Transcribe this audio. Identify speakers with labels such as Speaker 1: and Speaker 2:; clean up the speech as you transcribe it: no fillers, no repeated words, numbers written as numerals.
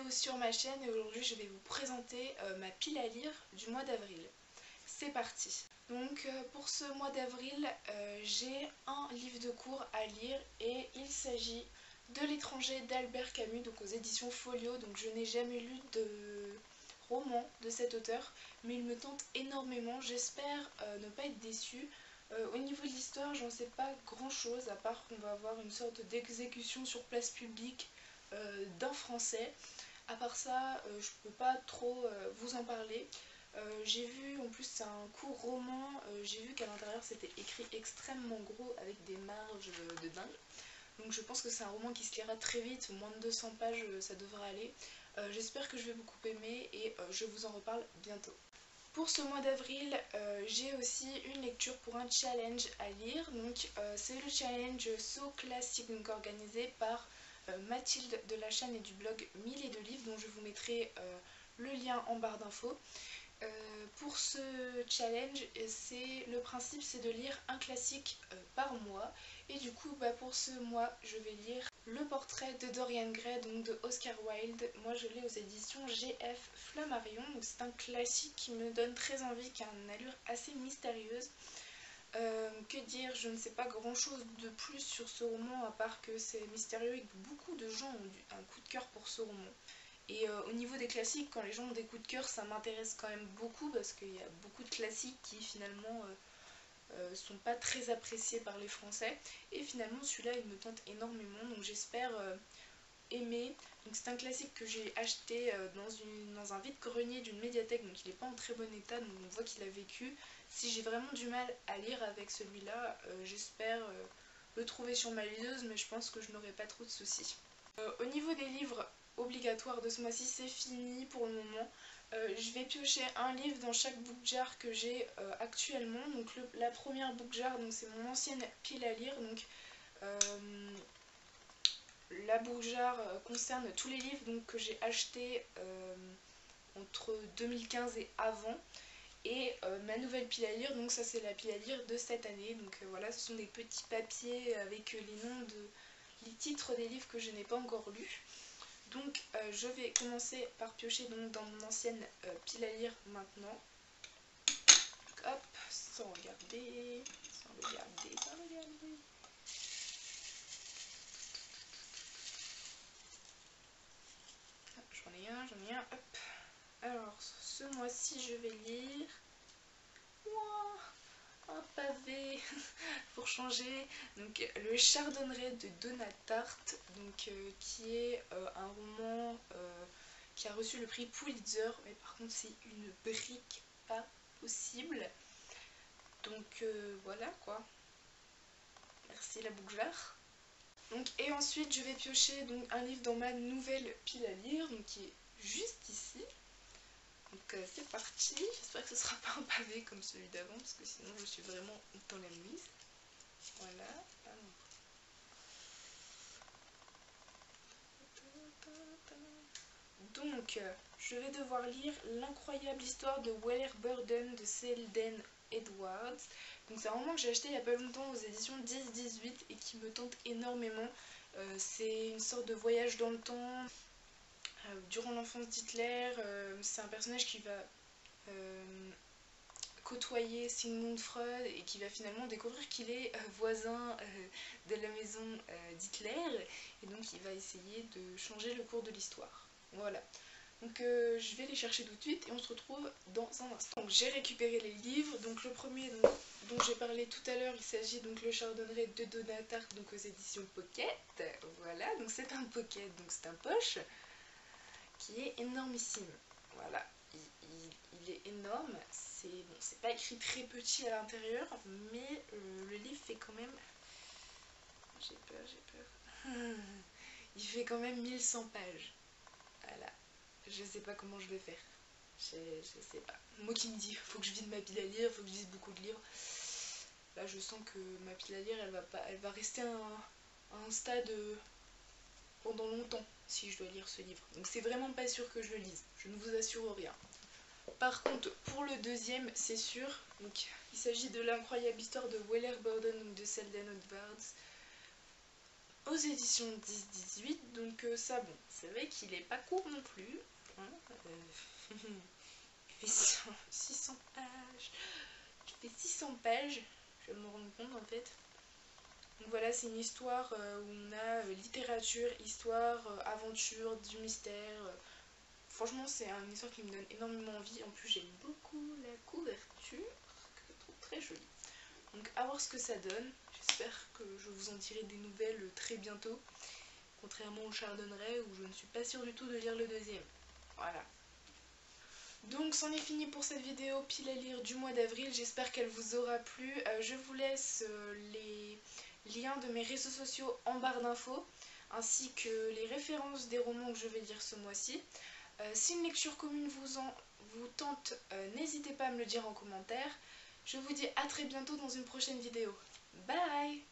Speaker 1: nouveau sur ma chaîne et aujourd'hui je vais vous présenter ma pile à lire du mois d'avril. C'est parti. Donc pour ce mois d'avril, j'ai un livre de cours à lire et il s'agit de L'étranger d'Albert Camus, donc aux éditions Folio. Donc je n'ai jamais lu de roman de cet auteur, mais il me tente énormément. J'espère ne pas être déçue. Au niveau de l'histoire, j'en sais pas grand chose, à part qu'on va avoir une sorte d'exécution sur place publique d'un Français. À part ça, je peux pas trop vous en parler. J'ai vu, en plus c'est un court roman, j'ai vu qu'à l'intérieur c'était écrit extrêmement gros avec des marges de dingue. Donc je pense que c'est un roman qui se lira très vite, moins de 200 pages ça devrait aller. J'espère que je vais beaucoup aimer et je vous en reparle bientôt. Pour ce mois d'avril, j'ai aussi une lecture pour un challenge à lire. Donc c'est le challenge So Classique, donc organisé par Mathilde de la chaîne et du blog 1000 et de livres, dont je vous mettrai le lien en barre d'infos. Pour ce challenge, le principe c'est de lire un classique par mois. Et du coup pour ce mois je vais lire Le portrait de Dorian Gray, donc de Oscar Wilde. Moi je l'ai aux éditions GF Flammarion, donc c'est un classique qui me donne très envie, qui a une allure assez mystérieuse. Que dire, je ne sais pas grand chose de plus sur ce roman à part que c'est mystérieux et que beaucoup de gens ont un coup de cœur pour ce roman. Et au niveau des classiques, quand les gens ont des coups de cœur, ça m'intéresse quand même beaucoup parce qu'il y a beaucoup de classiques qui finalement sont pas très appréciés par les Français. Et finalement celui-là il me tente énormément, donc j'espère aimer. Donc c'est un classique que j'ai acheté dans un vide-grenier d'une médiathèque, donc il n'est pas en très bon état, donc on voit qu'il a vécu. Si j'ai vraiment du mal à lire avec celui-là, j'espère le trouver sur ma liseuse, mais je pense que je n'aurai pas trop de soucis. Au niveau des livres obligatoires de ce mois-ci, c'est fini pour le moment. Je vais piocher un livre dans chaque book jar que j'ai actuellement. Donc la première book jar, c'est mon ancienne pile à lire. Donc la book jar concerne tous les livres donc, que j'ai achetés entre 2015 et avant. Et ma nouvelle pile à lire, donc ça c'est la pile à lire de cette année. Donc voilà, ce sont des petits papiers avec les titres des livres que je n'ai pas encore lus. Donc je vais commencer par piocher donc, dans mon ancienne pile à lire maintenant. Hop, sans regarder. J'en ai un, hop. Alors, ce mois-ci, je vais lire un pavé pour changer. Donc, le Chardonneret de Donna Tartt, donc, qui est un roman qui a reçu le prix Pulitzer, mais par contre, c'est une brique pas possible. Donc, voilà quoi. Merci la book jar. Donc, et ensuite je vais piocher donc, un livre dans ma nouvelle pile à lire, donc, qui est juste ici. Donc c'est parti, j'espère que ce sera pas un pavé comme celui d'avant parce que sinon je suis vraiment dans la mise. Voilà. Donc je vais devoir lire L'incroyable histoire de Weller Burden de Selden Edwards. Donc c'est un roman que j'ai acheté il y a pas longtemps aux éditions 10-18 et qui me tente énormément. C'est une sorte de voyage dans le temps durant l'enfance d'Hitler. C'est un personnage qui va côtoyer Sigmund Freud et qui va finalement découvrir qu'il est voisin de la maison d'Hitler, et donc il va essayer de changer le cours de l'histoire. Voilà. Donc je vais les chercher tout de suite et on se retrouve dans un instant. J'ai récupéré les livres. Donc le premier dont j'ai parlé tout à l'heure, il s'agit donc Le Chardonneret de Donna Tartt, donc aux éditions Pocket. Voilà, donc c'est un pocket, donc c'est un poche qui est énormissime. Voilà, il est énorme. C'est pas écrit très petit à l'intérieur, mais le livre fait quand même... J'ai peur. Il fait quand même 1100 pages. Voilà. Je sais pas comment je vais faire. Je sais pas. Moi qui me dis, faut que je vide ma pile à lire, faut que je lise beaucoup de livres. Là, je sens que ma pile à lire, elle va rester à un stade pendant longtemps si je dois lire ce livre. Donc c'est vraiment pas sûr que je le lise. Je ne vous assure rien. Par contre, pour le deuxième, c'est sûr. Donc, il s'agit de L'incroyable histoire de Weller Burden de Selden Edwards. aux éditions 10-18, donc ça bon, c'est vrai qu'il est pas court non plus. Hein, il fait 600 pages. Il fait 600 pages, je vais me rendre compte en fait. Donc voilà, c'est une histoire où on a littérature, histoire, aventure, du mystère. Franchement, c'est une histoire qui me donne énormément envie. En plus, j'aime beaucoup la couverture, que je trouve très jolie. Donc à voir ce que ça donne. J'espère que je vous en dirai des nouvelles très bientôt. Contrairement au Chardonneret où je ne suis pas sûre du tout de lire le deuxième. Voilà. Donc c'en est fini pour cette vidéo pile à lire du mois d'avril. J'espère qu'elle vous aura plu. Je vous laisse les liens de mes réseaux sociaux en barre d'infos, ainsi que les références des romans que je vais lire ce mois-ci. Si une lecture commune vous tente, n'hésitez pas à me le dire en commentaire. Je vous dis à très bientôt dans une prochaine vidéo. Bye!